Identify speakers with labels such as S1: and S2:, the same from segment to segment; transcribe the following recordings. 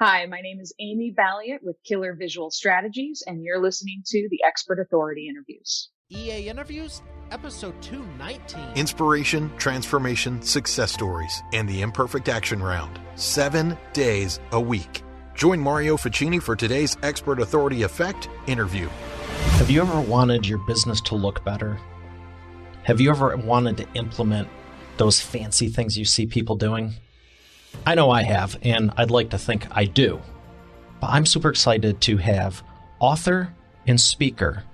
S1: Hi, my name is Amy Balliet with Killer Visual Strategies, and you're listening to the Expert Authority Interviews.
S2: EA Interviews, episode 219.
S3: Inspiration, transformation, success stories, and the Imperfect Action Round. 7 days a week. Join Mario Ficini for today's Expert Authority Effect interview.
S4: Have you ever wanted your business to look better? Have you ever wanted to implement those fancy things you see people doing? I know I have, and I'd like to think I do. But I'm super excited to have author and speaker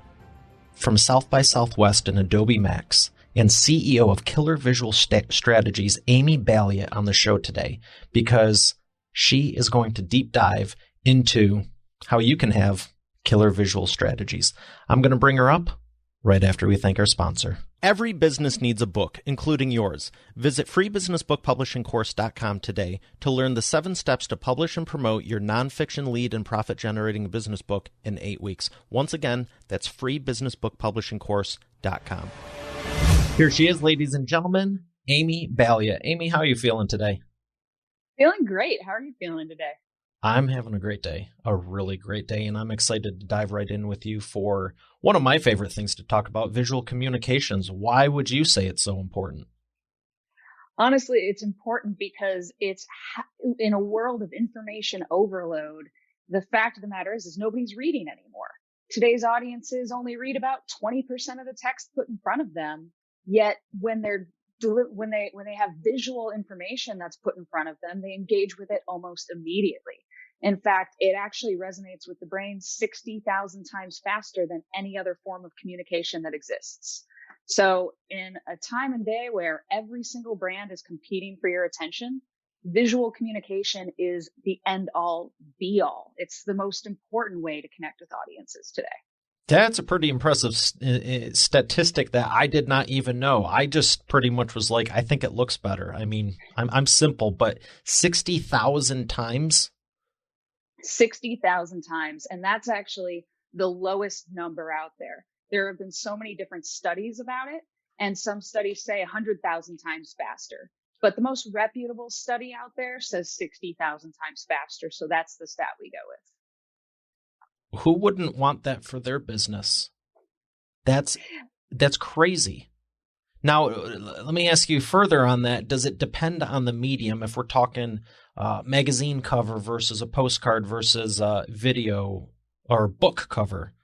S4: from South by Southwest and Adobe Max and CEO of Killer Visual Strategies, Amy Balliet, on the show today, because she is going to deep dive into how you can have killer visual strategies. I'm going to bring her up right after we thank our sponsor.
S2: Every business needs a book, including yours. Visit freebusinessbookpublishingcourse.com today to learn the 7 steps to publish and promote your nonfiction lead and profit-generating business book in 8 weeks. Once again, that's freebusinessbookpublishingcourse.com.
S4: Here she is, ladies and gentlemen, Amy Balliet. Amy, how are you feeling today?
S1: Feeling great. How are you feeling today?
S4: I'm having a great day, a really great day, and I'm excited to dive right in with you for one of my favorite things to talk about, visual communications. Why would you say it's so important?
S1: Honestly, it's important because it's in a world of information overload. The fact of the matter is nobody's reading anymore. Today's audiences only read about 20% of the text put in front of them. Yet when they have visual information that's put in front of them, they engage with it almost immediately. In fact, it actually resonates with the brain 60,000 times faster than any other form of communication that exists. So in a time and day where every single brand is competing for your attention, visual communication is the end all be all. It's the most important way to connect with audiences today.
S4: That's a pretty impressive statistic that I did not even know. I just pretty much was like, I think it looks better. I mean, I'm simple, but 60,000 times?
S1: 60,000 times. And that's actually the lowest number out there. There have been so many different studies about it, and some studies say 100,000 times faster. But the most reputable study out there says 60,000 times faster. So that's the stat we go with.
S4: Who wouldn't want that for their business? That's crazy. Now, let me ask you further on that. Does it depend on the medium? If we're talking magazine cover versus a postcard versus video or book cover?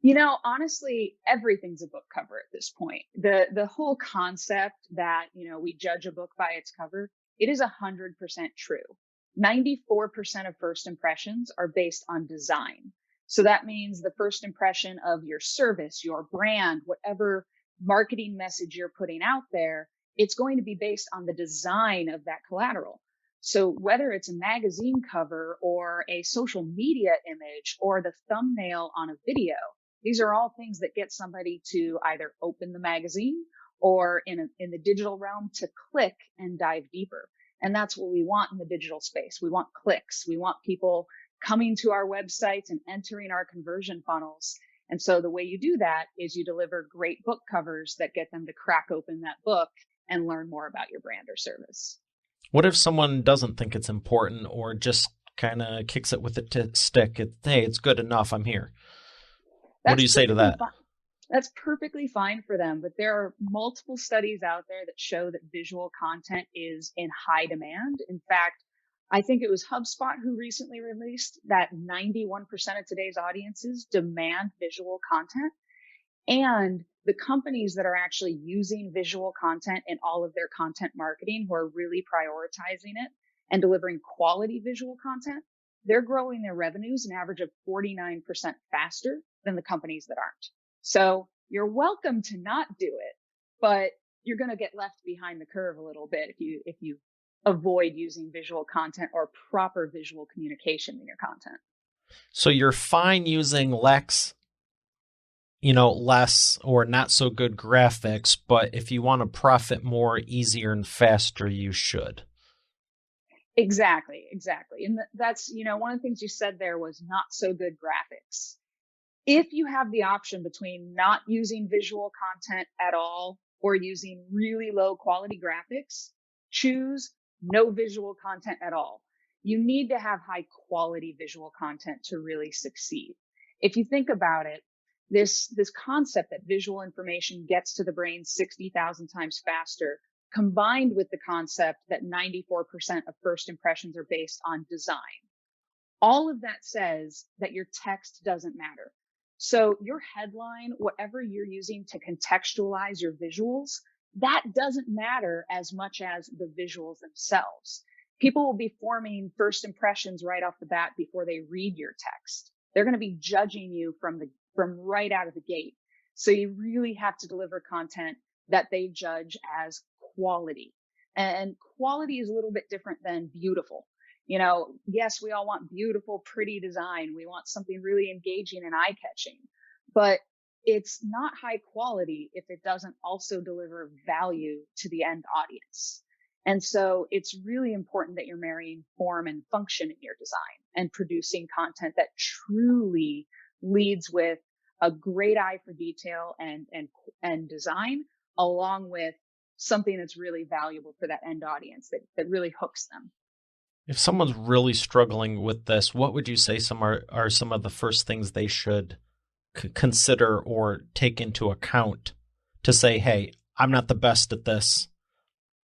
S1: You know, honestly, everything's a book cover at this point. The whole concept that, we judge a book by its cover, it is 100% true. 94% of first impressions are based on design. So that means the first impression of your service, your brand, whatever marketing message you're putting out there, it's going to be based on the design of that collateral. So whether it's a magazine cover or a social media image or the thumbnail on a video, these are all things that get somebody to either open the magazine or in the digital realm to click and dive deeper. And that's what we want in the digital space. We want clicks. We want people coming to our websites and entering our conversion funnels. And so the way you do that is you deliver great book covers that get them to crack open that book and learn more about your brand or service.
S4: What if someone doesn't think it's important or just kind of kicks it with a stick? Hey, it's good enough. I'm here. What do you say to that?
S1: That's perfectly fine for them, but there are multiple studies out there that show that visual content is in high demand. In fact, I think it was HubSpot who recently released that 91% of today's audiences demand visual content. And the companies that are actually using visual content in all of their content marketing, who are really prioritizing it and delivering quality visual content, they're growing their revenues an average of 49% faster than the companies that aren't. So you're welcome to not do it, but you're going to get left behind the curve a little bit if you avoid using visual content or proper visual communication in your content.
S4: So you're fine using less or not so good graphics, but if you want to profit more, easier and faster, you should.
S1: Exactly. And that's, one of the things you said there was not so good graphics. If you have the option between not using visual content at all or using really low quality graphics, choose no visual content at all. You need to have high quality visual content to really succeed. If you think about it, this concept that visual information gets to the brain 60,000 times faster, combined with the concept that 94% of first impressions are based on design. All of that says that your text doesn't matter. So your headline, whatever you're using to contextualize your visuals, that doesn't matter as much as the visuals themselves. People will be forming first impressions right off the bat before they read your text. They're going to be judging you from right out of the gate. So you really have to deliver content that they judge as quality. And quality is a little bit different than beautiful. Yes, we all want beautiful, pretty design. We want something really engaging and eye-catching, but it's not high quality if it doesn't also deliver value to the end audience. And so it's really important that you're marrying form and function in your design and producing content that truly leads with a great eye for detail and design, along with something that's really valuable for that end audience that really hooks them.
S4: If someone's really struggling with this, what would you say are some of the first things they should consider or take into account to say, hey, I'm not the best at this.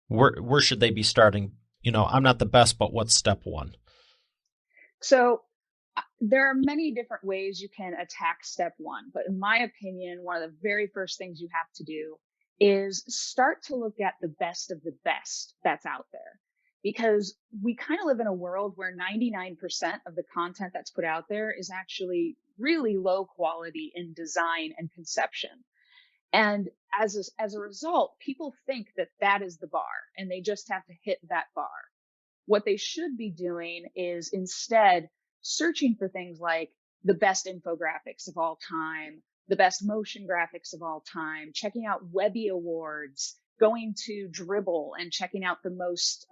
S4: Where should they be starting? I'm not the best, but what's step one?
S1: So there are many different ways you can attack step one, but in my opinion, one of the very first things you have to do is start to look at the best of the best that's out there. Because we kind of live in a world where 99% of the content that's put out there is actually really low quality in design and conception. And as a result, people think that is the bar and they just have to hit that bar. What they should be doing is instead searching for things like the best infographics of all time, the best motion graphics of all time, checking out Webby Awards, going to Dribbble and checking out the most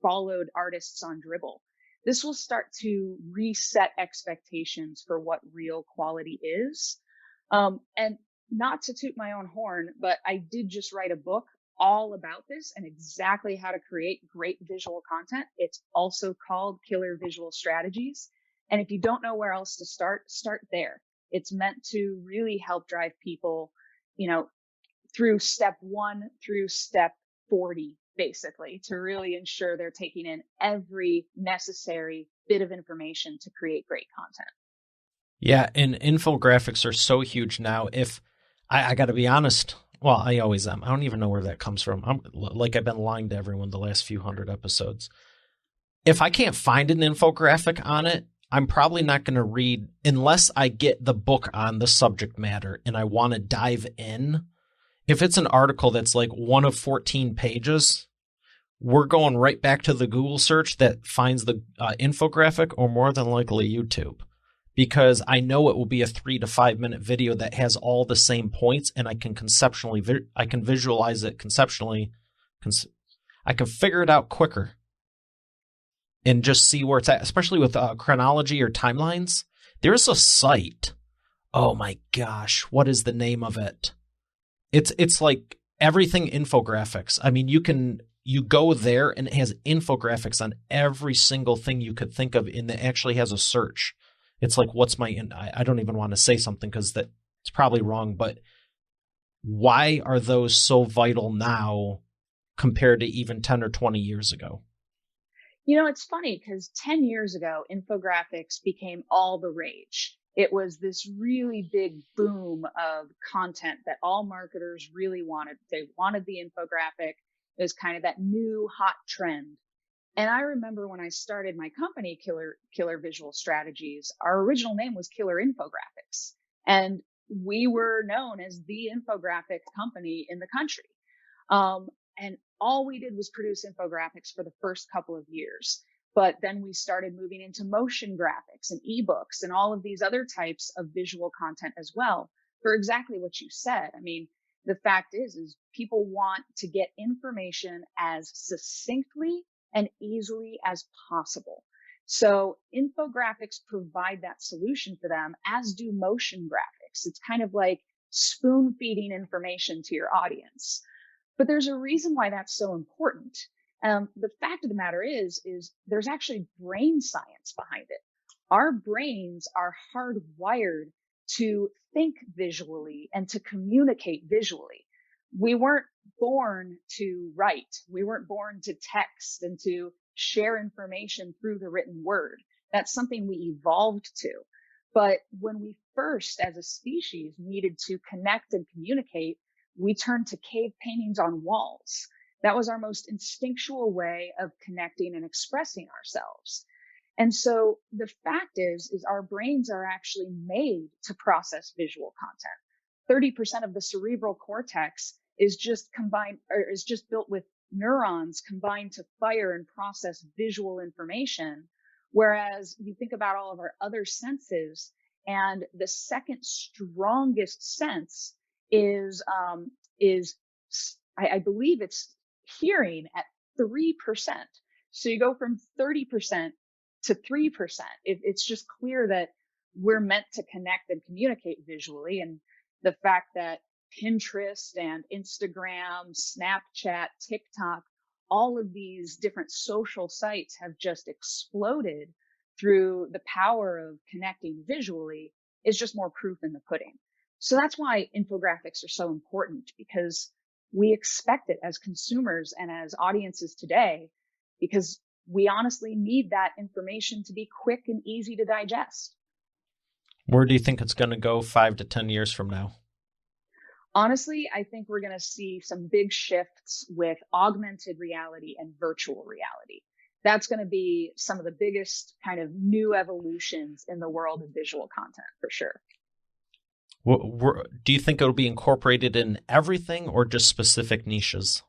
S1: followed artists on Dribbble. This will start to reset expectations for what real quality is. And not to toot my own horn, but I did just write a book all about this and exactly how to create great visual content. It's also called Killer Visual Strategies. And if you don't know where else to start there. It's meant to really help drive people, through step 1 through step 40, basically, to really ensure they're taking in every necessary bit of information to create great content.
S4: Yeah, and infographics are so huge now. If I got to be honest, well, I always am. I don't even know where that comes from. I've been lying to everyone the last few hundred episodes. If I can't find an infographic on it, I'm probably not going to read unless I get the book on the subject matter and I want to dive in. If it's an article that's like one of 14 pages, we're going right back to the Google search that finds the infographic, or more than likely YouTube, because I know it will be a 3 to 5 minute video that has all the same points, and I can I can visualize it conceptually. I can figure it out quicker and just see where it's at, especially with chronology or timelines. There's a site. Oh my gosh, what is the name of it? It's like everything infographics. I mean, you go there and it has infographics on every single thing you could think of, and it actually has a search. It's like, I don't even want to say something because it's probably wrong, but why are those so vital now compared to even 10 or 20 years ago?
S1: It's funny because 10 years ago, infographics became all the rage. It was this really big boom of content that all marketers really wanted. They wanted the infographic. It was kind of that new hot trend. And I remember when I started my company, Killer Visual Strategies, our original name was Killer Infographics. And we were known as the infographic company in the country. And all we did was produce infographics for the first couple of years. But then we started moving into motion graphics and ebooks and all of these other types of visual content as well, for exactly what you said. I mean, the fact is people want to get information as succinctly and easily as possible. So infographics provide that solution for them, as do motion graphics. It's kind of like spoon feeding information to your audience. But there's a reason why that's so important. The fact of the matter is there's actually brain science behind it. Our brains are hardwired to think visually and to communicate visually. We weren't born to write. We weren't born to text and to share information through the written word. That's something we evolved to. But when we first, as a species, needed to connect and communicate, we turned to cave paintings on walls. That was our most instinctual way of connecting and expressing ourselves. And so the fact is our brains are actually made to process visual content. 30% of the cerebral cortex is just built with neurons combined to fire and process visual information. Whereas you think about all of our other senses, and the second strongest sense is I believe it's hearing at 3%. So you go from 30% to 3%. It's just clear that we're meant to connect and communicate visually. And the fact that Pinterest and Instagram, Snapchat, TikTok, all of these different social sites have just exploded through the power of connecting visually is just more proof in the pudding. So that's why infographics are so important, because we expect it as consumers and as audiences today, because we honestly need that information to be quick and easy to digest.
S4: Where do you think it's going to go 5 to 10 years from now?
S1: Honestly, I think we're going to see some big shifts with augmented reality and virtual reality. That's going to be some of the biggest kind of new evolutions in the world of visual content, for sure.
S4: Do you think it'll be incorporated in everything or just specific niches?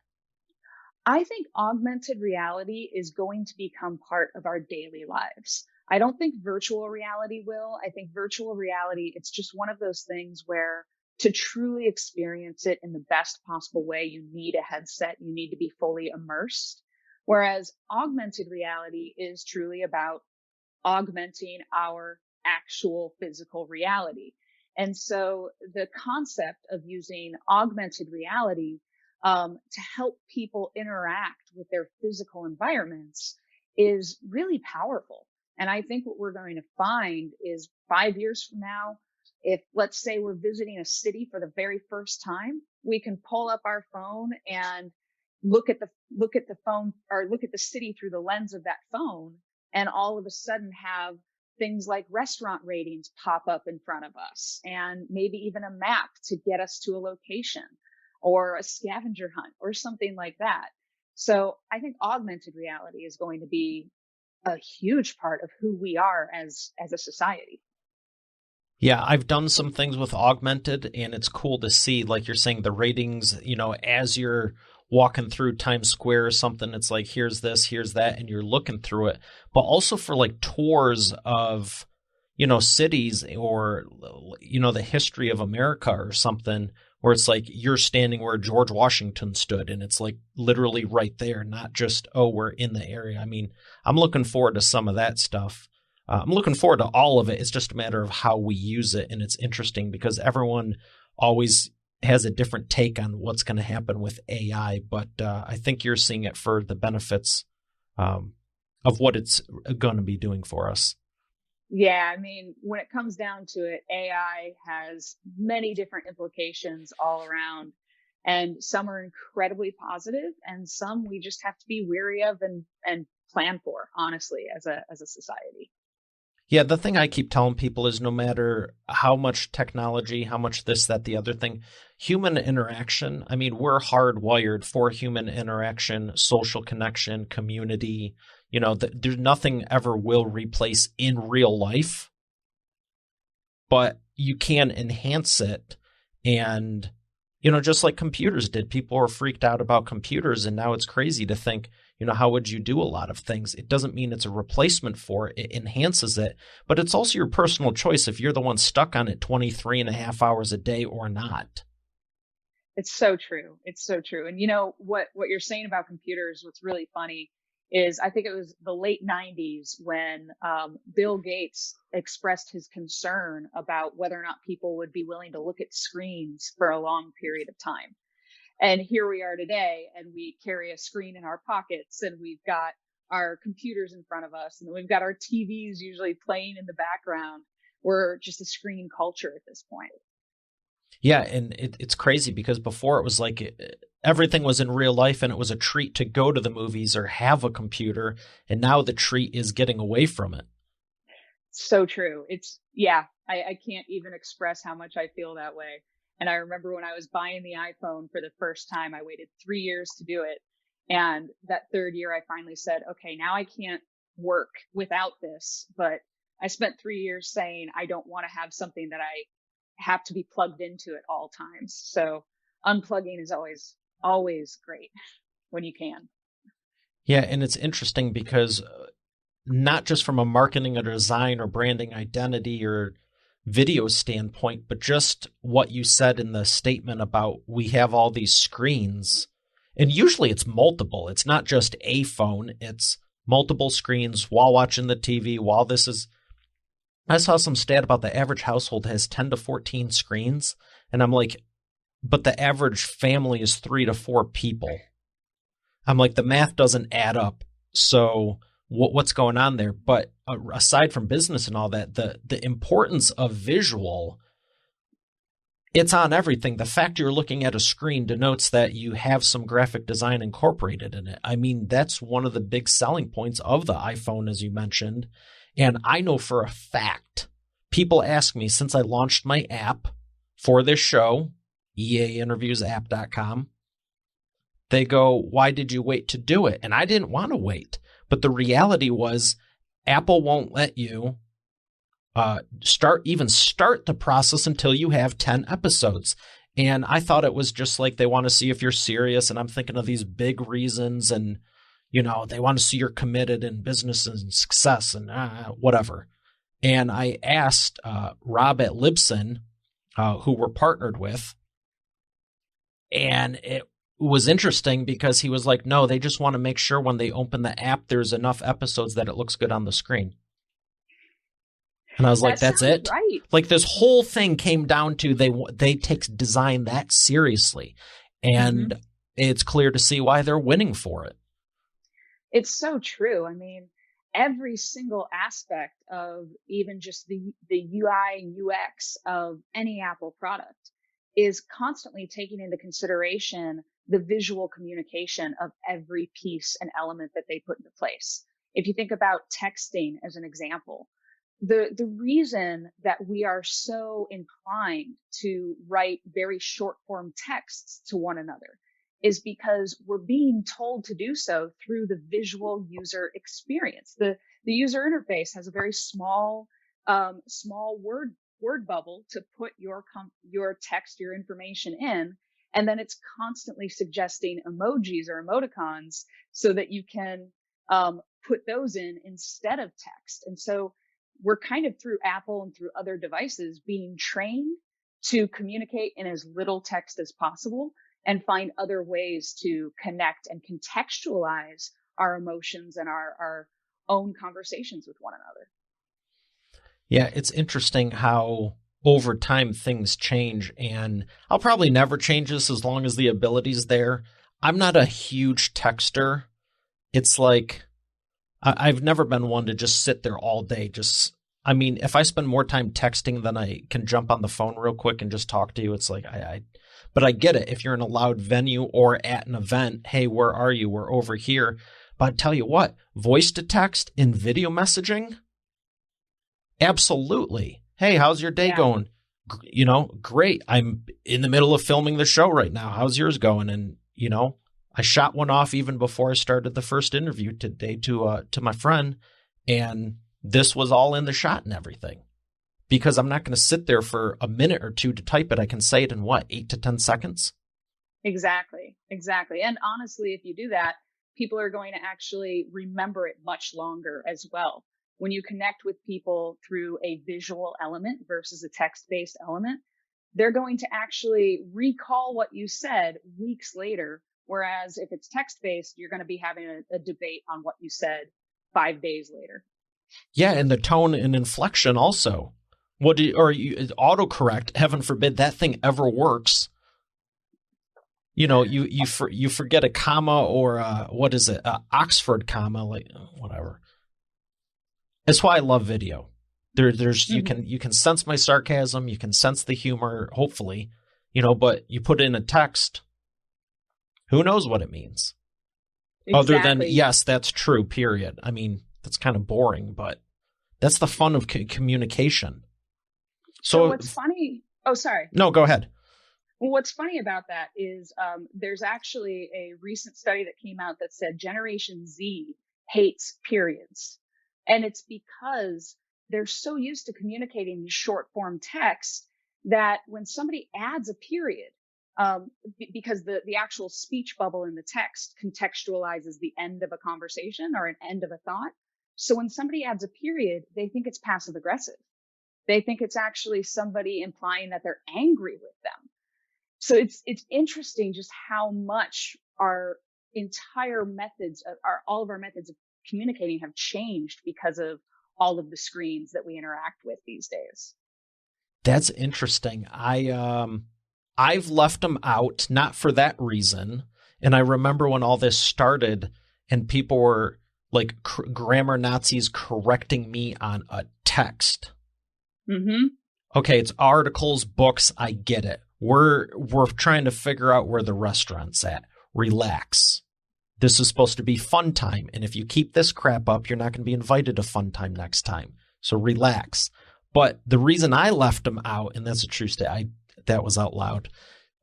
S1: I think augmented reality is going to become part of our daily lives. I don't think virtual reality will. I think virtual reality, it's just one of those things where to truly experience it in the best possible way, you need a headset. You need to be fully immersed. Whereas augmented reality is truly about augmenting our actual physical reality. And so the concept of using augmented reality to help people interact with their physical environments is really powerful. And I think what we're going to find is 5 years from now, if let's say we're visiting a city for the very first time, we can pull up our phone and look at the phone or look at the city through the lens of that phone, and all of a sudden have things like restaurant ratings pop up in front of us, and maybe even a map to get us to a location or a scavenger hunt or something like that. So I think augmented reality is going to be a huge part of who we are as a society.
S4: Yeah, I've done some things with augmented, and it's cool to see, like you're saying, the ratings, as you're walking through Times Square or something, it's like, here's this, here's that, and you're looking through it. But also for like tours of, cities or, the history of America or something, where it's like you're standing where George Washington stood, and it's like literally right there, not just, oh, we're in the area. I mean, I'm looking forward to some of that stuff. I'm looking forward to all of it. It's just a matter of how we use it. And it's interesting because everyone always has a different take on what's going to happen with AI. But I think you're seeing it for the benefits of what it's going to be doing for us.
S1: Yeah, I mean, when it comes down to it, AI has many different implications all around. And some are incredibly positive, and some we just have to be wary of and plan for, honestly, as a society.
S4: Yeah, the thing I keep telling people is no matter how much technology, how much this, that, the other thing, human interaction, I mean, we're hardwired for human interaction, social connection, community. There's nothing ever will replace in real life, but you can enhance it. And, just like computers did, people were freaked out about computers, and now it's crazy to think, how would you do a lot of things? It doesn't mean it's a replacement for it. It enhances it, but it's also your personal choice if you're the one stuck on it 23 and a half hours a day or not.
S1: It's so true. It's so true. And what you're saying about computers, what's really funny is I think it was the late 90s when Bill Gates expressed his concern about whether or not people would be willing to look at screens for a long period of time. And here we are today, and we carry a screen in our pockets, and we've got our computers in front of us, and we've got our TVs usually playing in the background. We're just a screen culture at this point.
S4: Yeah, and it's crazy because before it was like everything was in real life and it was a treat to go to the movies or have a computer, and now the treat is getting away from it.
S1: So true. I can't even express how much I feel that way. And I remember when I was buying the iPhone for the first time, I waited 3 years to do it. And that third year, I finally said, okay, now I can't work without this. But I spent 3 years saying I don't want to have something that I have to be plugged into at all times. So unplugging is always great when you can.
S4: Yeah, and it's interesting because not just from a marketing or design or branding identity or video standpoint, but just what you said in the statement about we have all these screens, and usually it's multiple. It's not just a phone, it's multiple screens while watching the TV, while this is... I saw some stat about the average household has 10 to 14 screens, and I'm like, but the average family is 3 to 4 people. I'm like, the math doesn't add up. So what's going on there? But aside from business and all that, the importance of visual, it's on everything. The fact you're looking at a screen denotes that you have some graphic design incorporated in it. I mean, that's one of the big selling points of the iPhone, as you mentioned. And I know for a fact, people ask me since I launched my app for this show, eainterviewsapp.com, they go, why did you wait to do it? And I didn't want to wait. But the reality was Apple won't let you start the process until you have 10 episodes. And I thought it was just like they want to see if you're serious. And I'm thinking of these big reasons and, they want to see you're committed in business and success and whatever. And I asked Rob at Libsyn, who we're partnered with, and it was interesting because he was like, no, they just want to make sure when they open the app, there's enough episodes that it looks good on the screen. And I was like, that's it?
S1: Right.
S4: Like this whole thing came down to they take design that seriously. And it's clear to see why they're winning for it.
S1: It's so true. I mean, every single aspect of even just the UI and UX of any Apple product is constantly taking into consideration the visual communication of every piece and element that they put into place. If you think about texting as an example, the reason that we are so inclined to write very short form texts to one another is because we're being told to do so through the visual user experience. The user interface has a very small word bubble to put your text, your information in, and then it's constantly suggesting emojis or emoticons so that you can put those in instead of text. And so we're kind of through Apple and through other devices being trained to communicate in as little text as possible and find other ways to connect and contextualize our emotions and our own conversations with one another.
S4: Yeah, it's interesting how over time things change, and I'll probably never change this as long as the ability's there. I'm not a huge texter. It's like I've never been one to just sit there all day. If I spend more time texting than I can jump on the phone real quick and just talk to you, it's like but I get it. If you're in a loud venue or at an event, hey, where are you? We're over here. But I tell you what, voice to text in video messaging, absolutely. Hey, how's your day going? Great. I'm in the middle of filming the show right now. How's yours going? And, I shot one off even before I started the first interview today to my friend. And this was all in the shot and everything. Because I'm not going to sit there for a minute or two to type it. I can say it in 8 to 10 seconds?
S1: Exactly. And honestly, if you do that, people are going to actually remember it much longer as well. When you connect with people through a visual element versus a text-based element, they're going to actually recall what you said weeks later. Whereas if it's text-based, you're going to be having a debate on what you said 5 days later.
S4: Yeah, and the tone and inflection also. Autocorrect, heaven forbid that thing ever works. you forget a comma or what is it? Oxford comma, like whatever. That's why I love video. There's you can sense my sarcasm, you can sense the humor, hopefully, but you put it in a text, who knows what it means?
S1: Exactly.
S4: Other than, yes, that's true, period. I mean, that's kind of boring, but that's the fun of communication.
S1: So what's funny? Oh, sorry.
S4: No, go ahead.
S1: Well, what's funny about that is there's actually a recent study that came out that said Generation Z hates periods. And it's because they're so used to communicating in short form text that when somebody adds a period, because the actual speech bubble in the text contextualizes the end of a conversation or an end of a thought. So when somebody adds a period, they think it's passive aggressive. They think it's actually somebody implying that they're angry with them. So it's interesting just how much our entire methods, all of our methods of communicating have changed because of all of the screens that we interact with these days.
S4: That's interesting. I've left them out, not for that reason. And I remember when all this started and people were like grammar Nazis correcting me on a text.
S1: Mm-hmm.
S4: Okay, it's articles, books. I get it. We're trying to figure out where the restaurant's at. Relax. This is supposed to be fun time. And if you keep this crap up, you're not going to be invited to fun time next time. So relax. But the reason I left them out, and that's a true statement, that was out loud,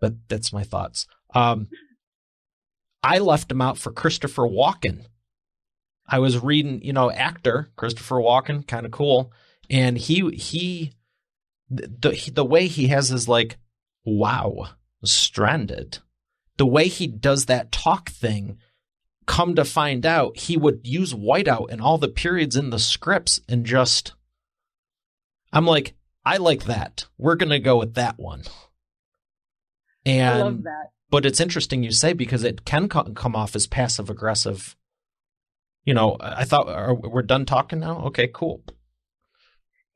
S4: but that's my thoughts. I left them out for Christopher Walken. I was reading, actor Christopher Walken, kind of cool. And the way he has his like, wow, stranded. The way he does that talk thing, come to find out, he would use whiteout in all the periods in the scripts and just, I'm like, I like that. We're going to go with that one. And,
S1: I love that.
S4: But it's interesting you say, because it can come off as passive aggressive. I thought, we're done talking now? Okay, cool.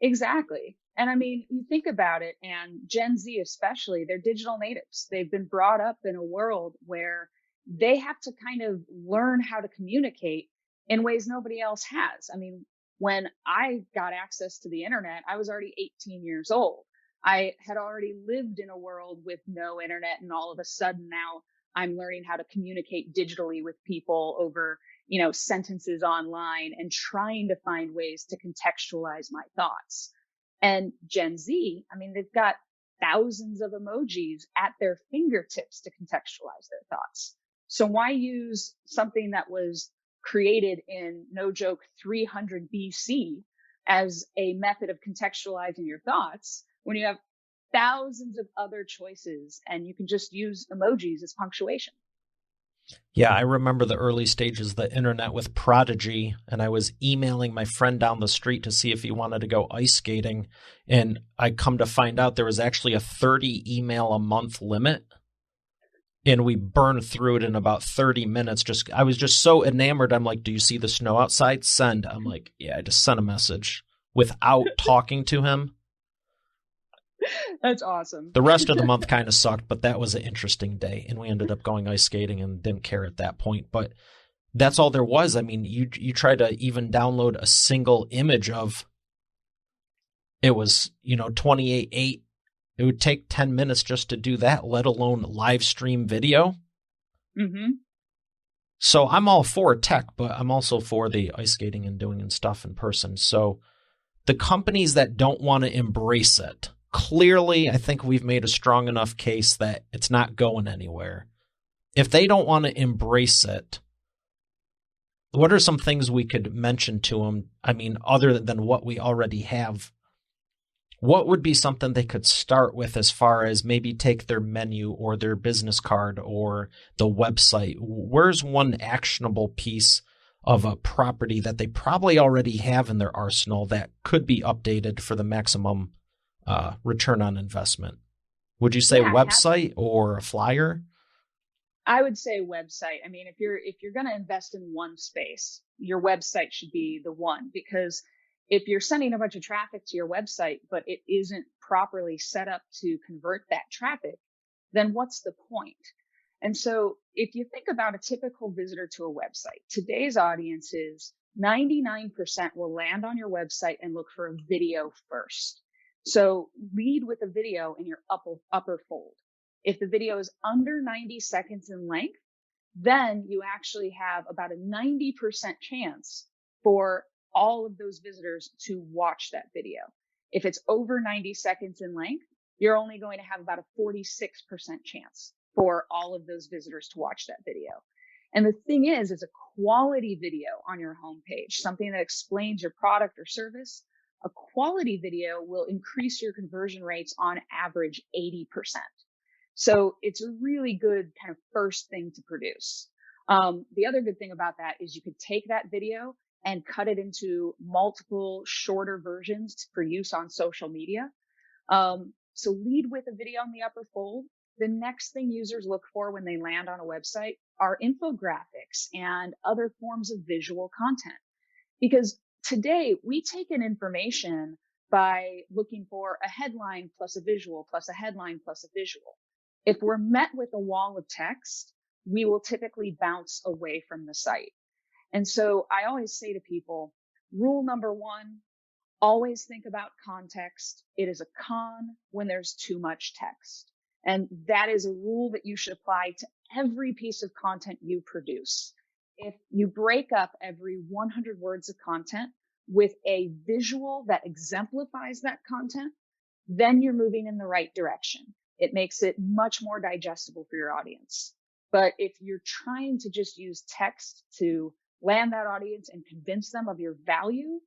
S1: Exactly. And I mean, you think about it, and Gen Z especially, they're digital natives. They've been brought up in a world where they have to kind of learn how to communicate in ways nobody else has. I mean, when I got access to the internet, I was already 18 years old. I had already lived in a world with no internet, and all of a sudden now I'm learning how to communicate digitally with people over, sentences online and trying to find ways to contextualize my thoughts. And Gen Z, I mean, they've got thousands of emojis at their fingertips to contextualize their thoughts. So why use something that was created in, no joke, 300 BC as a method of contextualizing your thoughts when you have thousands of other choices and you can just use emojis as punctuation?
S4: Yeah, I remember the early stages of the internet with Prodigy, and I was emailing my friend down the street to see if he wanted to go ice skating, and I come to find out there was actually a 30 email a month limit, and we burned through it in about 30 minutes. I was just so enamored. I'm like, do you see the snow outside? Send. I'm like, yeah, I just sent a message without talking to him.
S1: That's awesome.
S4: The rest of the month kind of sucked, but that was an interesting day. And we ended up going ice skating and didn't care at that point. But that's all there was. I mean, you try to even download a single image of, it was, 28.8. It would take 10 minutes just to do that, let alone live stream video.
S1: Mm-hmm.
S4: So I'm all for tech, but I'm also for the ice skating and doing stuff in person. So the companies that don't want to embrace it, clearly, I think we've made a strong enough case that it's not going anywhere. If they don't want to embrace it, what are some things we could mention to them? I mean, other than what we already have, what would be something they could start with as far as maybe take their menu or their business card or the website? Where's one actionable piece of a property that they probably already have in their arsenal that could be updated for the maximum return on investment? Would you say website or a flyer?
S1: I would say website. I mean, if you're going to invest in one space, your website should be the one, because if you're sending a bunch of traffic to your website, but it isn't properly set up to convert that traffic, then what's the point? And so if you think about a typical visitor to a website, today's audiences, 99% will land on your website and look for a video first. So lead with a video in your upper fold. If the video is under 90 seconds in length, then you actually have about a 90% chance for all of those visitors to watch that video. If it's over 90 seconds in length, you're only going to have about a 46% chance for all of those visitors to watch that video. And the thing is a quality video on your homepage, something that explains your product or service. A quality video will increase your conversion rates on average 80%. So it's a really good kind of first thing to produce. The other good thing about that is you could take that video and cut it into multiple shorter versions for use on social media. So lead with a video in the upper fold. The next thing users look for when they land on a website are infographics and other forms of visual content. Because today we take in information by looking for a headline plus a visual plus a headline plus a visual. If we're met with a wall of text, we will typically bounce away from the site. And so I always say to people, rule number one, always think about context. It is a con when there's too much text. And that is a rule that you should apply to every piece of content you produce. If you break up every 100 words of content with a visual that exemplifies that content, then you're moving in the right direction. It makes it much more digestible for your audience. But if you're trying to just use text to land that audience and convince them of your value,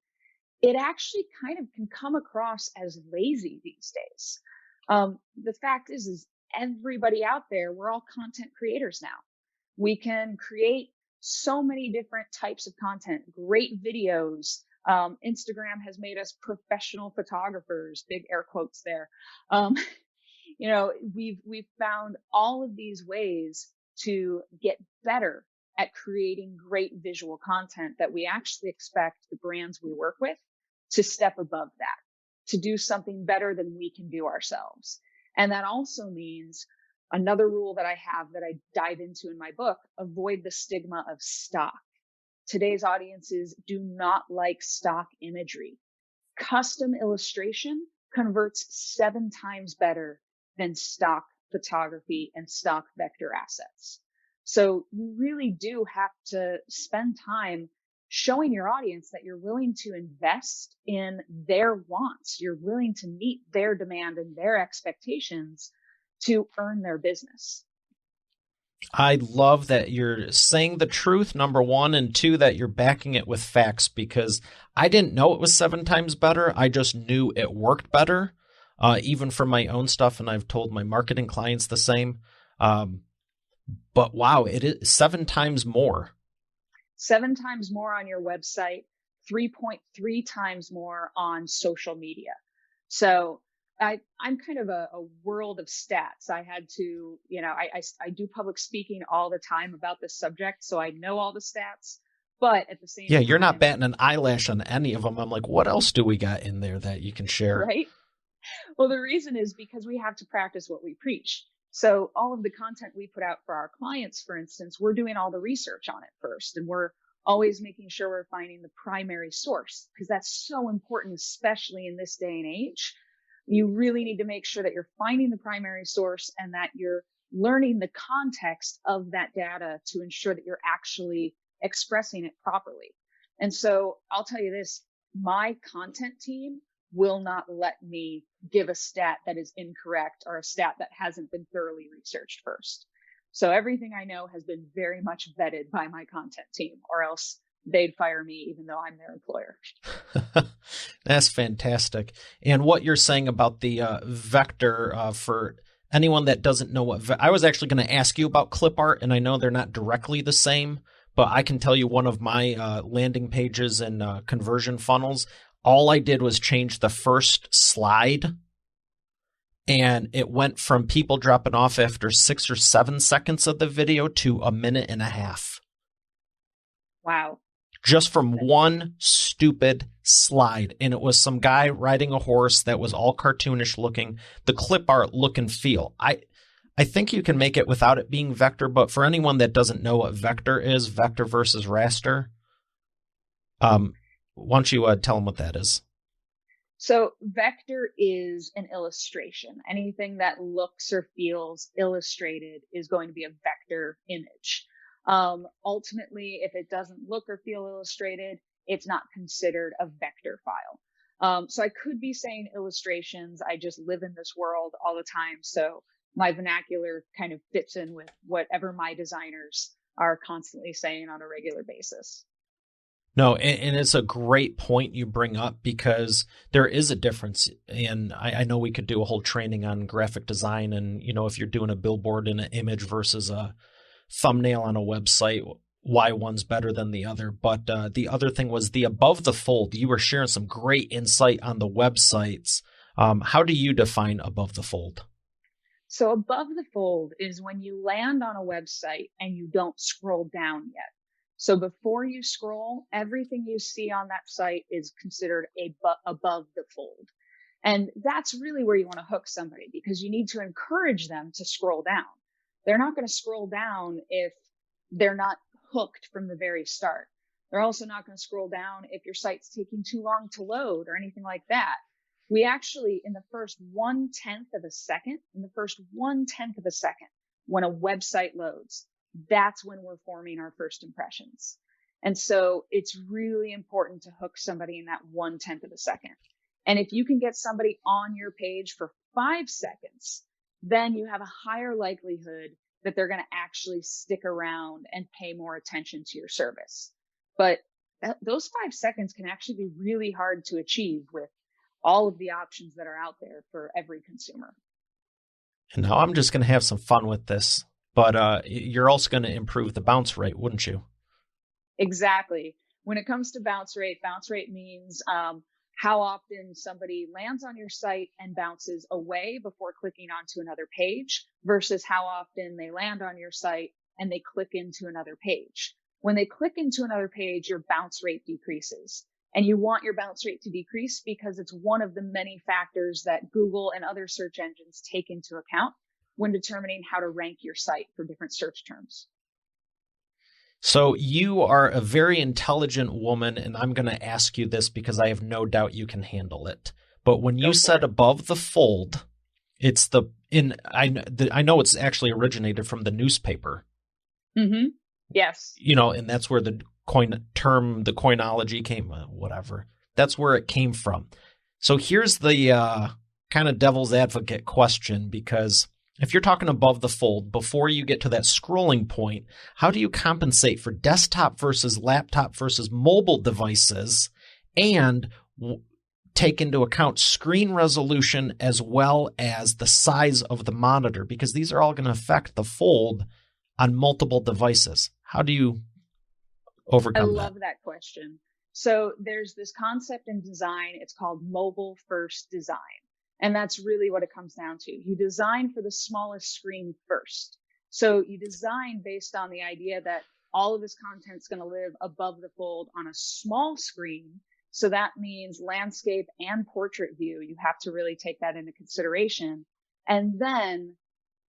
S1: it actually kind of can come across as lazy these days. The fact is everybody out there, we're all content creators now. We can create so many different types of content, great videos. Instagram has made us professional photographers, big air quotes there. We've found all of these ways to get better at creating great visual content that we actually expect the brands we work with to step above that, to do something better than we can do ourselves. And that also means another rule that I have that I dive into in my book, avoid the stigma of stock. Today's audiences do not like stock imagery. Custom illustration converts 7 times better than stock photography and stock vector assets. So you really do have to spend time showing your audience that you're willing to invest in their wants. You're willing to meet their demand and their expectations to earn their business.
S4: I love that you're saying the truth, number one, and two, that you're backing it with facts, because I didn't know it was 7 times better. I just knew it worked better, even for my own stuff. And I've told my marketing clients the same. But wow, it is 7 times more.
S1: 7 times more on your website, 3.3 times more on social media. So I'm kind of a world of stats. I had to, I do public speaking all the time about this subject, so I know all the stats. But at the same time,
S4: you're not batting an eyelash on any of them. I'm like, what else do we got in there that you can share?
S1: Right. Well, the reason is because we have to practice what we preach. So all of the content we put out for our clients, for instance, we're doing all the research on it first, and we're always making sure we're finding the primary source, because that's so important, especially in this day and age. You really need to make sure that you're finding the primary source and that you're learning the context of that data to ensure that you're actually expressing it properly. And so I'll tell you this, my content team will not let me give a stat that is incorrect or a stat that hasn't been thoroughly researched first. So everything I know has been very much vetted by my content team, or else they'd fire me even though I'm their employer.
S4: That's fantastic. And what you're saying about the vector, for anyone that doesn't know what, I was actually going to ask you about clip art, and I know they're not directly the same, but I can tell you one of my landing pages and conversion funnels, all I did was change the first slide, and it went from people dropping off after 6 or 7 seconds of the video to 1.5 minutes.
S1: Wow.
S4: Just from one stupid slide. And it was some guy riding a horse that was all cartoonish looking, the clip art look and feel. I think you can make it without it being vector, but for anyone that doesn't know what vector is, vector versus raster, why don't you tell them what that is?
S1: So vector is an illustration. Anything that looks or feels illustrated is going to be a vector image. Ultimately, if it doesn't look or feel illustrated, it's not considered a vector file. So I could be saying illustrations. I just live in this world all the time. So my vernacular kind of fits in with whatever my designers are constantly saying on a regular basis.
S4: No, and it's a great point you bring up because there is a difference. And I know we could do a whole training on graphic design and, if you're doing a billboard in an image versus a thumbnail on a website, why one's better than the other. But the other thing was the above the fold. You were sharing some great insight on the websites. How do you define above the fold?
S1: So above the fold is when you land on a website and you don't scroll down yet. So before you scroll, everything you see on that site is considered above the fold. And that's really where you want to hook somebody because you need to encourage them to scroll down. They're not going to scroll down if they're not hooked from the very start. They're also not going to scroll down if your site's taking too long to load or anything like that. We actually, in the first 1/10 of a second, when a website loads, that's when we're forming our first impressions. And so it's really important to hook somebody in that 1/10 of a second. And if you can get somebody on your page for 5 seconds, then you have a higher likelihood that they're going to actually stick around and pay more attention to your service. But those 5 seconds can actually be really hard to achieve with all of the options that are out there for every consumer.
S4: And now I'm just going to have some fun with this, but you're also going to improve the bounce rate, wouldn't you?
S1: Exactly. When it comes to bounce rate means how often somebody lands on your site and bounces away before clicking onto another page versus how often they land on your site and they click into another page. When they click into another page, your bounce rate decreases. And you want your bounce rate to decrease because it's one of the many factors that Google and other search engines take into account when determining how to rank your site for different search terms.
S4: So you are a very intelligent woman, and I'm going to ask you this because I have no doubt you can handle it. But when you said above the fold, it's I know it's actually originated from the newspaper.
S1: Mm-hmm. Yes.
S4: And that's where the coinology came, whatever. That's where it came from. So here's the kind of devil's advocate question, because if you're talking above the fold, before you get to that scrolling point, how do you compensate for desktop versus laptop versus mobile devices and take into account screen resolution as well as the size of the monitor? Because these are all going to affect the fold on multiple devices. How do you overcome that?
S1: I love that question. So there's this concept in design. It's called mobile first design. And that's really what it comes down to. You design for the smallest screen first. So you design based on the idea that all of this content is going to live above the fold on a small screen. So that means landscape and portrait view. You have to really take that into consideration. And then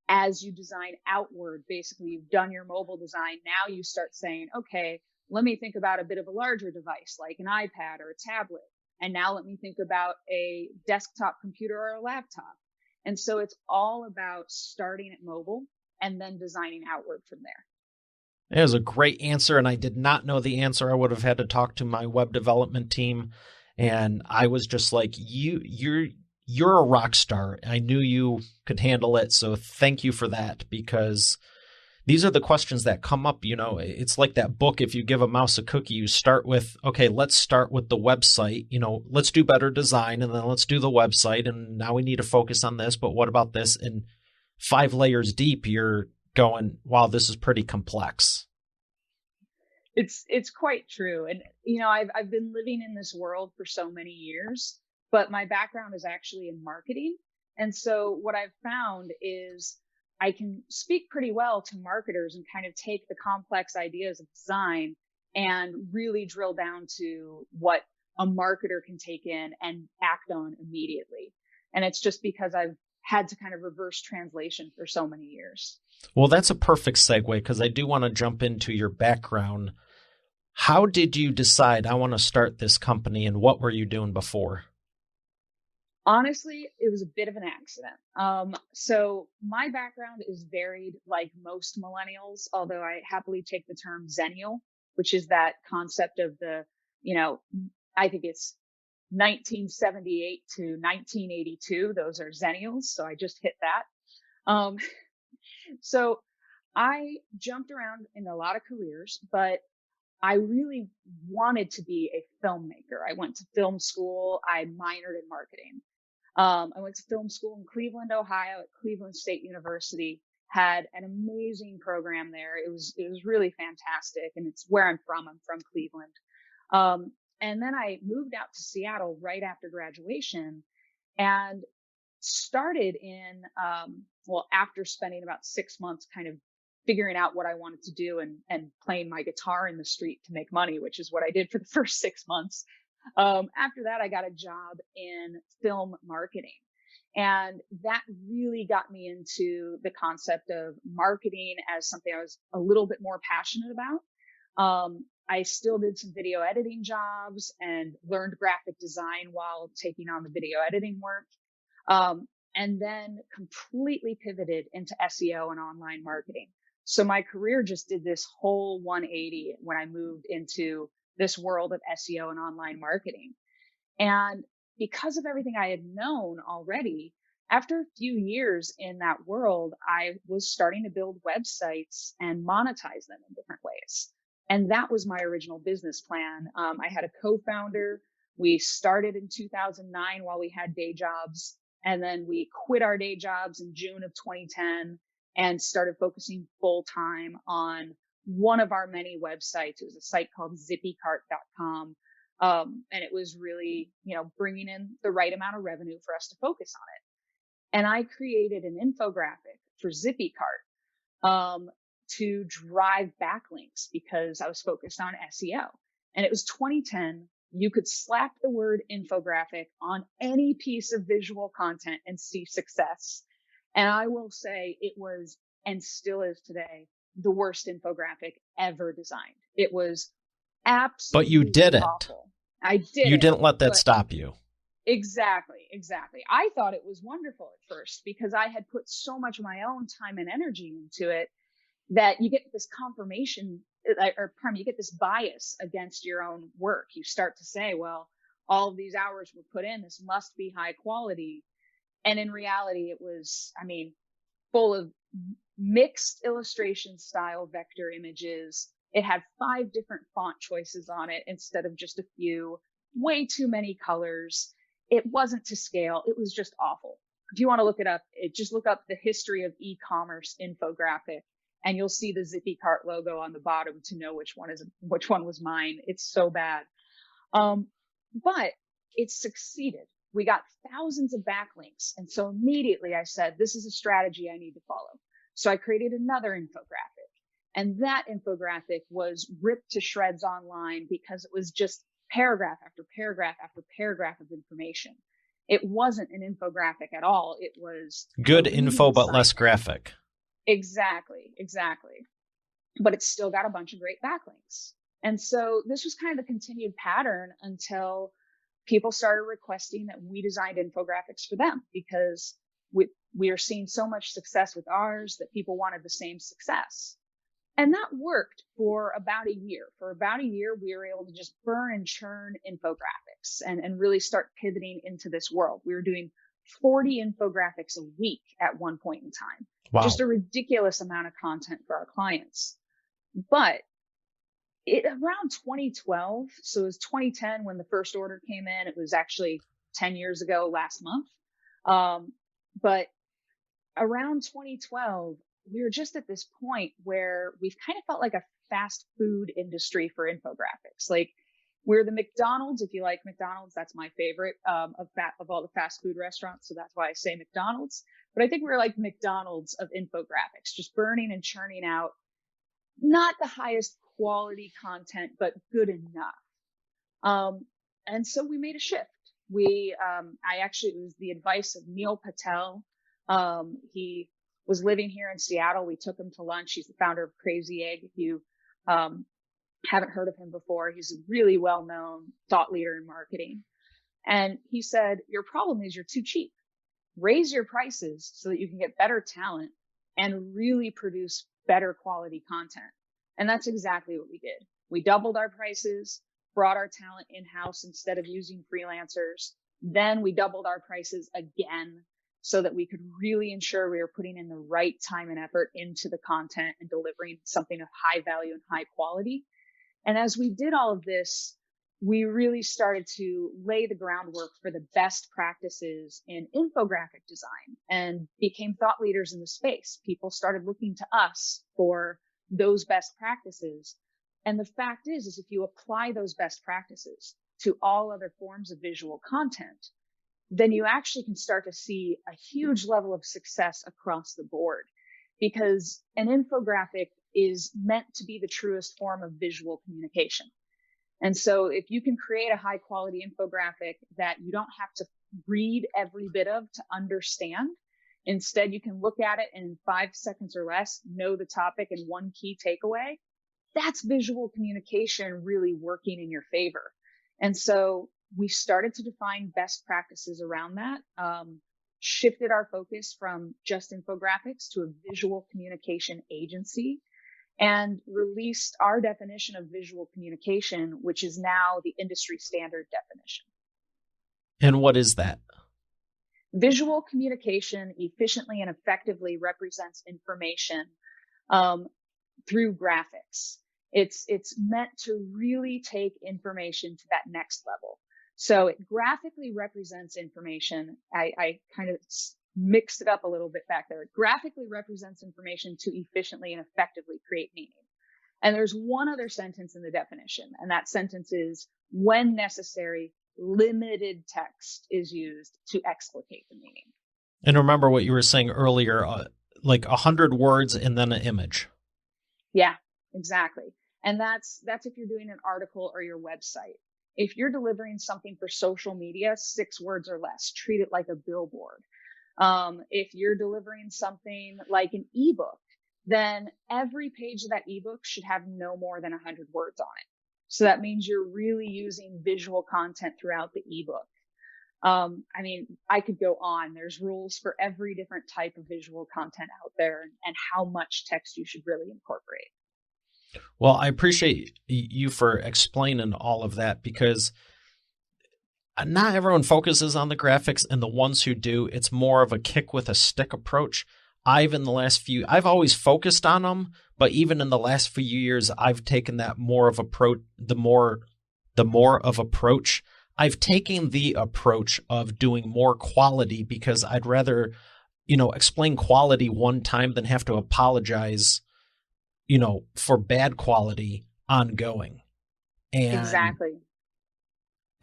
S1: as you design outward, basically you've done your mobile design. Now you start saying, okay, let me think about a bit of a larger device like an iPad or a tablet. And now let me think about a desktop computer or a laptop. And so it's all about starting at mobile and then designing outward from there.
S4: It was a great answer, and I did not know the answer. I would have had to talk to my web development team, and I was just like, you're a rock star. I knew you could handle it, so thank you for that, because these are the questions that come up. It's like that book, If You Give a Mouse a Cookie, you start with, okay, let's start with the website. Let's do better design, and then let's do the website, and now we need to focus on this, but what about this? And 5 layers deep, you're going, wow, this is pretty complex.
S1: It's quite true. And, I've been living in this world for so many years, but my background is actually in marketing. And so what I've found is I can speak pretty well to marketers and kind of take the complex ideas of design and really drill down to what a marketer can take in and act on immediately. And it's just because I've had to kind of reverse translation for so many years.
S4: Well, that's a perfect segue because I do want to jump into your background. How did you decide I want to start this company, and what were you doing before?
S1: Honestly, it was a bit of an accident. So my background is varied like most millennials, although I happily take the term Zennial, which is that concept of the, I think it's 1978 to 1982. Those are Zennials. So I just hit that. So I jumped around in a lot of careers, but I really wanted to be a filmmaker. I went to film school. I minored in marketing. I went to film school in Cleveland, Ohio at Cleveland State University, had an amazing program there. It was really fantastic. And it's where I'm from. I'm from Cleveland. And then I moved out to Seattle right after graduation and started in, after spending about 6 months kind of figuring out what I wanted to do and playing my guitar in the street to make money, which is what I did for the first 6 months. After that, I got a job in film marketing, and that really got me into the concept of marketing as something I was a little bit more passionate about. I still did some video editing jobs and learned graphic design while taking on the video editing work. And then completely pivoted into SEO and online marketing. So my career just did this whole 180 when I moved into this world of SEO and online marketing. And because of everything I had known already, after a few years in that world, I was starting to build websites and monetize them in different ways. And that was my original business plan. I had a co-founder. We started in 2009 while we had day jobs. And then we quit our day jobs in June of 2010 and started focusing full time on one of our many websites. It was a site called zippycart.com. And it was really, bringing in the right amount of revenue for us to focus on it. And I created an infographic for ZippyCart, to drive backlinks because I was focused on SEO. And it was 2010. You could slap the word infographic on any piece of visual content and see success. And I will say it was, and still is today, the worst infographic ever designed. It was absolutely
S4: But you did it.
S1: awful. I did.
S4: You didn't let that stop you.
S1: Exactly. I thought it was wonderful at first because I had put so much of my own time and energy into it that you get this confirmation, you get this bias against your own work. You start to say, well, all of these hours were put in. This must be high quality. And in reality, it was, full of mixed illustration style vector images. It had 5 different font choices on it instead of just a few, way too many colors. It wasn't to scale. It was just awful. If you want to look it up, just look up the history of e-commerce infographic and you'll see the ZippyCart logo on the bottom to know which one was mine. It's so bad. But it succeeded. We got thousands of backlinks. And so immediately I said, this is a strategy I need to follow. So I created another infographic, and that infographic was ripped to shreds online because it was just paragraph after paragraph after paragraph of information. It wasn't an infographic at all. It was
S4: good info, but less graphic.
S1: Exactly. But it's still got a bunch of great backlinks. And so this was kind of the continued pattern until people started requesting that we designed infographics for them because we are seeing so much success with ours that people wanted the same success. And that worked for about a year. For about a year, we were able to just burn and churn infographics and really start pivoting into this world. We were doing 40 infographics a week at one point in time.
S4: Wow.
S1: Just a ridiculous amount of content for our clients. But around 2012, so it was 2010 when the first order came in. It was actually 10 years ago last month. But around 2012, we were just at this point where we've kind of felt like a fast food industry for infographics. Like we're the McDonald's. If you like McDonald's, that's my favorite of all the fast food restaurants. So that's why I say McDonald's. But I think we're like McDonald's of infographics, just burning and churning out not the highest quality content, but good enough. And so we made a shift. It was the advice of Neil Patel, He was living here in Seattle. We took him to lunch. He's the founder of Crazy Egg. If you haven't heard of him before, he's a really well-known thought leader in marketing. And he said, your problem is you're too cheap. Raise your prices so that you can get better talent and really produce better quality content. And that's exactly what we did. We doubled our prices, brought our talent in-house instead of using freelancers. Then we doubled our prices again so that we could really ensure we were putting in the right time and effort into the content and delivering something of high value and high quality. And as we did all of this, we really started to lay the groundwork for the best practices in infographic design and became thought leaders in the space. People started looking to us for those best practices. And the fact is if you apply those best practices to all other forms of visual content, then you actually can start to see a huge level of success across the board, because an infographic is meant to be the truest form of visual communication. And so if you can create a high quality infographic that you don't have to read every bit of to understand, instead you can look at it and in 5 seconds or less know the topic and one key takeaway, that's visual communication really working in your favor. And so we started to define best practices around that, shifted our focus from just infographics to a visual communication agency, and released our definition of visual communication, which is now the industry standard definition.
S4: And what is that?
S1: Visual communication efficiently and effectively represents information through graphics. It's meant to really take information to that next level. So it graphically represents information. I kind of mixed it up a little bit back there. It graphically represents information to efficiently and effectively create meaning. And there's one other sentence in the definition, and that sentence is, when necessary, limited text is used to explicate the meaning.
S4: And remember what you were saying earlier, like 100 words and then an image.
S1: Yeah, exactly. And that's if you're doing an article or your website. If you're delivering something for social media, 6 words or less, treat it like a billboard. If you're delivering something like an ebook, then every page of that ebook should have no more than 100 words on it. So that means you're really using visual content throughout the ebook. I mean, I could go on. There's rules for every different type of visual content out there and how much text you should really incorporate.
S4: Well, I appreciate you for explaining all of that, because not everyone focuses on the graphics, and the ones who do, it's more of a kick with a stick approach. I've always focused on them, but even in the last few years, I've taken that more of approach, the more of approach. I've taken the approach of doing more quality, because I'd rather, explain quality one time than have to apologize, for bad quality ongoing. And
S1: exactly.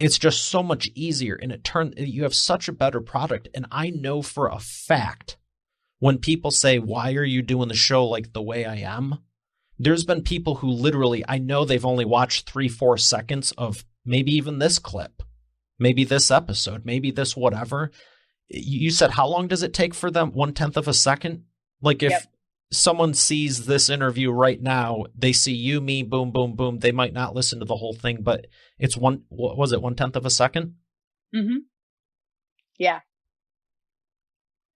S4: It's just so much easier, and you have such a better product. And I know for a fact, when people say, why are you doing the show like the way I am? There's been people who literally, I know they've only watched 3-4 seconds of maybe even this clip, maybe this episode, maybe this whatever. You said, how long does it take for them? 1/10 of a second? Like if someone sees this interview right now, they see you, me, boom, boom, boom. They might not listen to the whole thing, but it's 1/10 of a second?
S1: Mm-hmm. Yeah.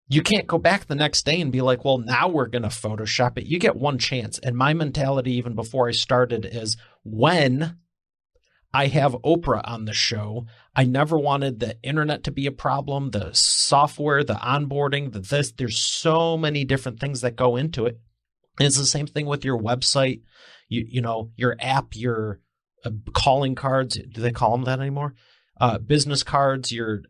S4: You can't go back the next day and be like, well, now we're going to Photoshop it. You get one chance. And my mentality, even before I started, is when I have Oprah on the show, I never wanted the internet to be a problem, the software, the onboarding, there's so many different things that go into it. And it's the same thing with your website, your app, your calling cards. Do they call them that anymore? Business cards, your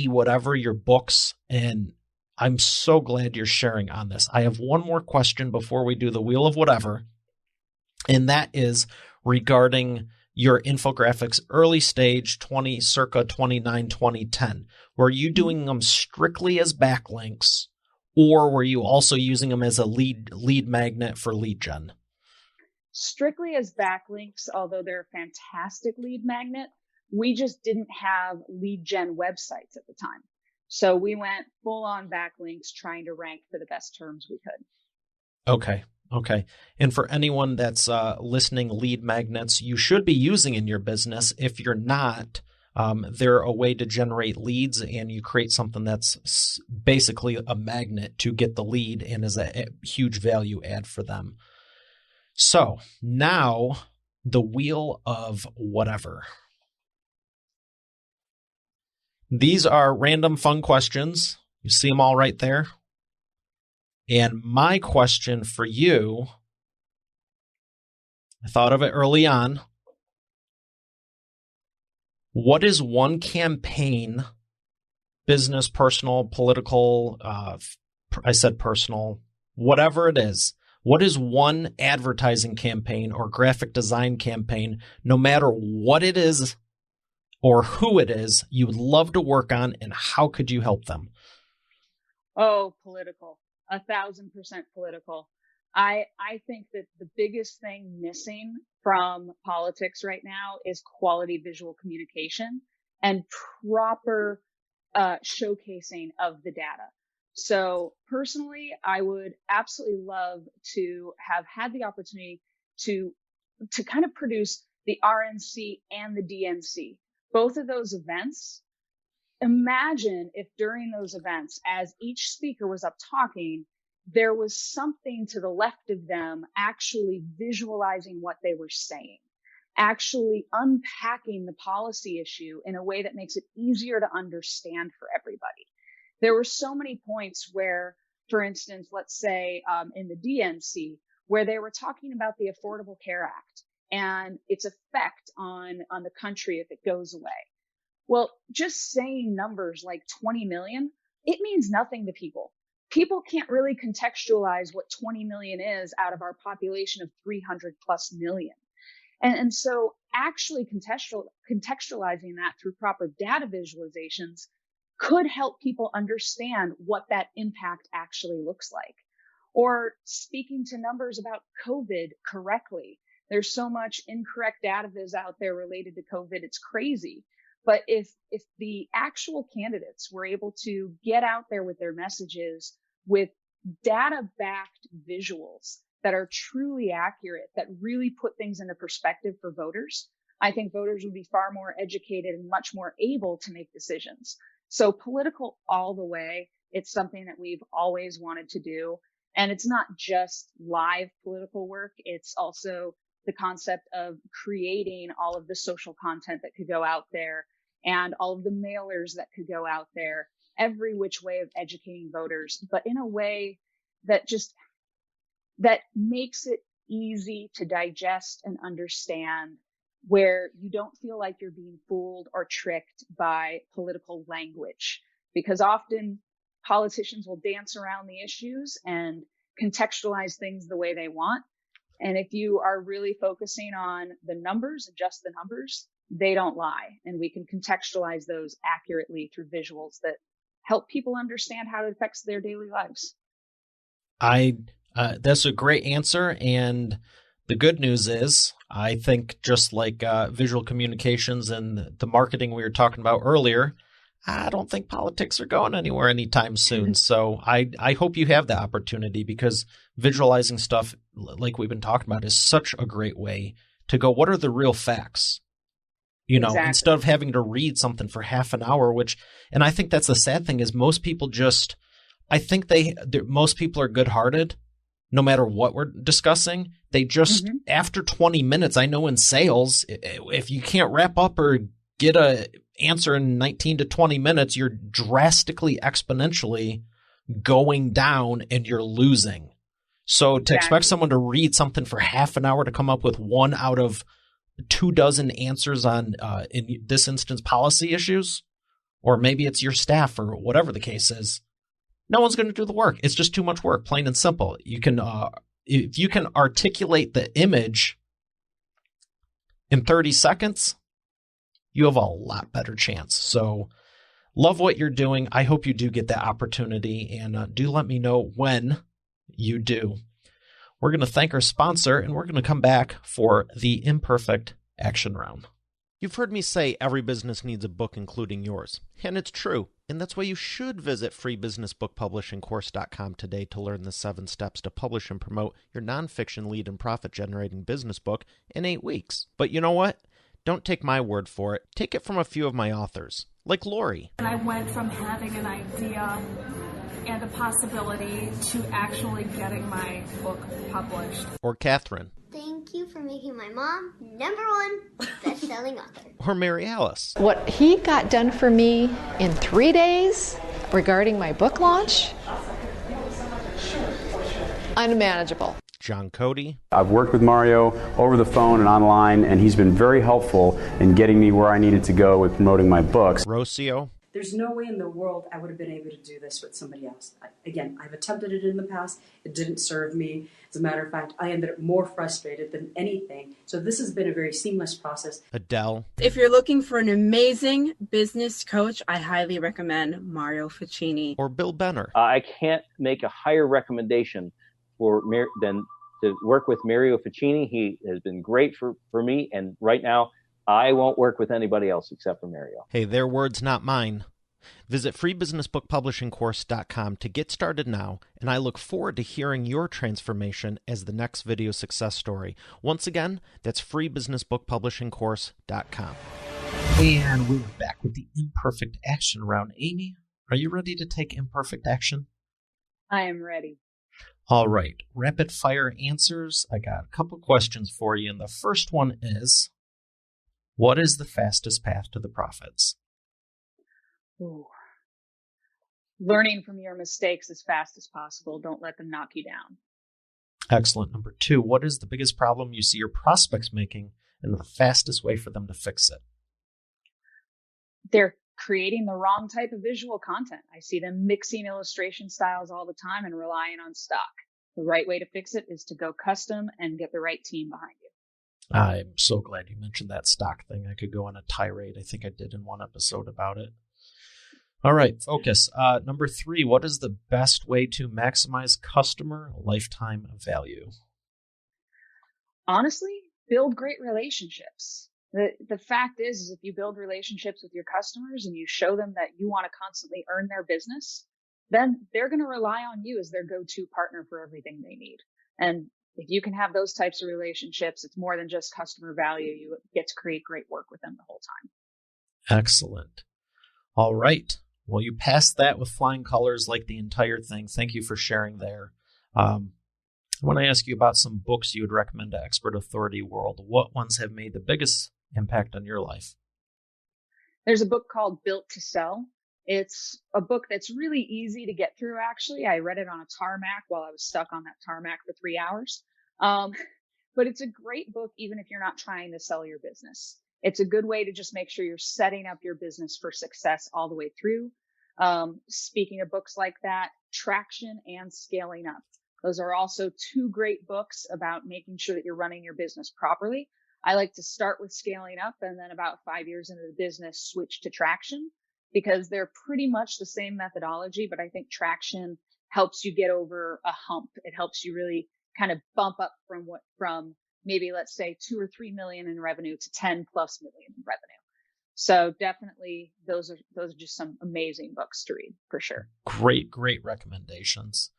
S4: whatever, your books. And I'm so glad you're sharing on this. I have one more question before we do the Wheel of Whatever, and that is regarding your infographics early stage, circa 2009, 2010. Were you doing them strictly as backlinks, or were you also using them as a lead magnet for lead gen?
S1: Strictly as backlinks, although they're a fantastic lead magnet. We just didn't have lead gen websites at the time. So we went full on backlinks trying to rank for the best terms we could.
S4: Okay. And for anyone that's listening, lead magnets, you should be using in your business. If you're not, they're a way to generate leads, and you create something that's basically a magnet to get the lead and is a huge value add for them. So now the wheel of whatever. These are random fun questions. You see them all right there. And my question for you, I thought of it early on. What is one campaign, business, personal, political, I said personal, whatever it is, what is one advertising campaign or graphic design campaign, no matter what it is or who it is, you would love to work on, and how could you help them?
S1: Oh, political. 1,000% political. I think that the biggest thing missing from politics right now is quality visual communication and proper showcasing of the data. So personally, I would absolutely love to have had the opportunity to kind of produce the RNC and the DNC. Both of those events, imagine if during those events, as each speaker was up talking, there was something to the left of them actually visualizing what they were saying, actually unpacking the policy issue in a way that makes it easier to understand for everybody. There were so many points where, for instance, let's say in the DNC, where they were talking about the Affordable Care Act and its effect on the country if it goes away. Well, just saying numbers like 20 million, it means nothing to people. People can't really contextualize what 20 million is out of our population of 300 plus million. And so actually contextualizing that through proper data visualizations could help people understand what that impact actually looks like. Or speaking to numbers about COVID correctly. There's so much incorrect data viz out there related to COVID. It's crazy. But if the actual candidates were able to get out there with their messages with data-backed visuals that are truly accurate, that really put things into perspective for voters, I think voters would be far more educated and much more able to make decisions. So political all the way. It's something that we've always wanted to do. And it's not just live political work. It's also the concept of creating all of the social content that could go out there and all of the mailers that could go out there, every which way of educating voters, but in a way that makes it easy to digest and understand, where you don't feel like you're being fooled or tricked by political language, because often politicians will dance around the issues and contextualize things the way they want. And if you are really focusing on the numbers and just the numbers, they don't lie. And we can contextualize those accurately through visuals that help people understand how it affects their daily lives.
S4: That's a great answer. And the good news is, I think just like visual communications and the marketing we were talking about earlier, I don't think politics are going anywhere anytime soon. So I hope you have the opportunity, because visualizing stuff like we've been talking about is such a great way to go, what are the real facts? You know,
S1: Exactly.
S4: Instead of having to read something for half an hour, and I think that's the sad thing is most people most people are good-hearted no matter what we're discussing. They just, after 20 minutes, I know in sales, if you can't wrap up or get a answer in 19 to 20 minutes, you're drastically exponentially going down and you're losing. So to expect someone to read something for half an hour to come up with 1 out of 24 answers on, in this instance, policy issues, or maybe it's your staff or whatever the case is, no one's going to do the work. It's just too much work, plain and simple. You can, if you can articulate the image in 30 seconds, you have a lot better chance. So love what you're doing. I hope you do get that opportunity, and do let me know when you do. We're going to thank our sponsor, and we're going to come back for the imperfect action round.
S2: You've heard me say every business needs a book, including yours. And it's true. And that's why you should visit freebusinessbookpublishingcourse.com today to learn the 7 steps to publish and promote your nonfiction lead and profit-generating business book in 8 weeks. But you know what? Don't take my word for it. Take it from a few of my authors, like Lori.
S5: And I went from having an idea and a possibility to actually getting my book published.
S2: Or Catherine.
S6: Thank you for making my mom #1 best-selling author.
S2: Or Mary Alice.
S7: What he got done for me in 3 days regarding my book launch, unmanageable.
S2: John Cody.
S8: I've worked with Mario over the phone and online, and he's been very helpful in getting me where I needed to go with promoting my books.
S2: Rocio.
S9: There's no way in the world I would have been able to do this with somebody else. I've attempted it in the past. It didn't serve me. As a matter of fact, I ended up more frustrated than anything. So this has been a very seamless process.
S2: Adele.
S10: If you're looking for an amazing business coach, I highly recommend Mario Ficini.
S2: Or Bill Benner.
S11: I can't make a higher recommendation than to work with Mario Ficini. He has been great for me, and right now, I won't work with anybody else except for Mario.
S2: Hey, their words, not mine. Visit freebusinessbookpublishingcourse.com to get started now, and I look forward to hearing your transformation as the next video success story. Once again, that's freebusinessbookpublishingcourse.com.
S4: And we're back with the imperfect action round. Amy, are you ready to take imperfect action?
S1: I am ready.
S4: All right, rapid fire answers. I got a couple questions for you, and the first one is, what is the fastest path to the profits?
S1: Ooh. Learning from your mistakes as fast as possible. Don't let them knock you down.
S4: Excellent. Number 2, what is the biggest problem you see your prospects making and the fastest way for them to fix it?
S1: They're creating the wrong type of visual content. I see them mixing illustration styles all the time and relying on stock. The right way to fix it is to go custom and get the right team behind you.
S4: I'm so glad you mentioned that stock thing. I could go on a tirade. I think I did in one episode about it. All right, focus. Number 3, what is the best way to maximize customer lifetime value?
S1: Honestly, build great relationships. The fact is if you build relationships with your customers and you show them that you want to constantly earn their business, then they're going to rely on you as their go-to partner for everything they need. And if you can have those types of relationships, it's more than just customer value. You get to create great work with them the whole time.
S4: Excellent. All right. Well, you passed that with flying colors like the entire thing. Thank you for sharing there. I want to ask you about some books you would recommend to Expert Authority World. What ones have made the biggest impact on your life?
S1: There's a book called Built to Sell. It's a book that's really easy to get through, actually. I read it on a tarmac while I was stuck on that tarmac for 3 hours. But it's a great book, even if you're not trying to sell your business. It's a good way to just make sure you're setting up your business for success all the way through. Speaking of books like that, Traction and Scaling Up. Those are also 2 great books about making sure that you're running your business properly. I like to start with Scaling Up and then about 5 years into the business, switch to Traction because they're pretty much the same methodology, but I think Traction helps you get over a hump. It helps you really kind of bump up from maybe, let's say, 2 or 3 million in revenue to 10+ million in revenue. So definitely those are just some amazing books to read for sure.
S4: Great recommendations.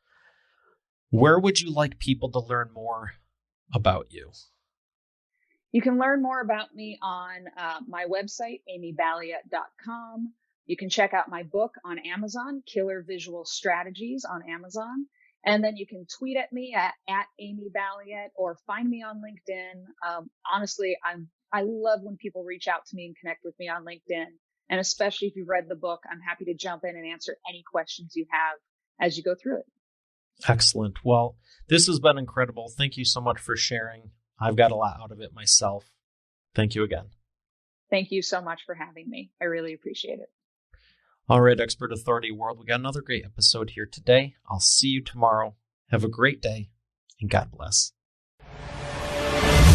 S4: Where would you like people to learn more about you?
S1: You can learn more about me on my website, amyballiet.com. You can check out my book on Amazon, Killer Visual Strategies on Amazon. And then you can tweet at me at Amy Balliet or find me on LinkedIn. Honestly, I love when people reach out to me and connect with me on LinkedIn. And especially if you've read the book, I'm happy to jump in and answer any questions you have as you go through it.
S4: Excellent. Well, this has been incredible. Thank you so much for sharing. I've got a lot out of it myself. Thank you again.
S1: Thank you so much for having me. I really appreciate it.
S4: All right, Expert Authority World, we got another great episode here today. I'll see you tomorrow. Have a great day, and God bless.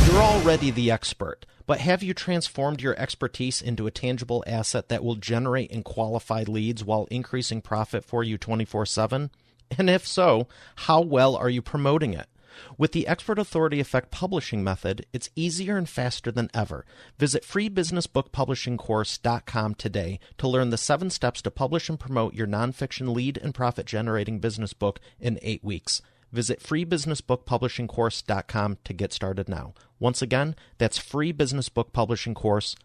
S2: You're already the expert, but have you transformed your expertise into a tangible asset that will generate and qualify leads while increasing profit for you 24/7? And if so, how well are you promoting it? With the Expert Authority Effect publishing method, it's easier and faster than ever. Visit freebusinessbookpublishingcourse.com today to learn the 7 steps to publish and promote your nonfiction lead and profit-generating business book in 8 weeks. Visit freebusinessbookpublishingcourse.com to get started now. Once again, that's freebusinessbookpublishingcourse.com.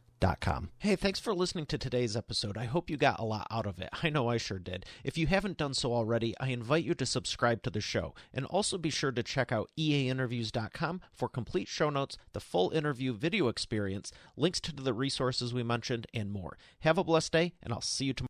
S2: Hey, thanks for listening to today's episode. I hope you got a lot out of it. I know I sure did. If you haven't done so already, I invite you to subscribe to the show. And also be sure to check out eainterviews.com for complete show notes, the full interview video experience, links to the resources we mentioned, and more. Have a blessed day, and I'll see you tomorrow.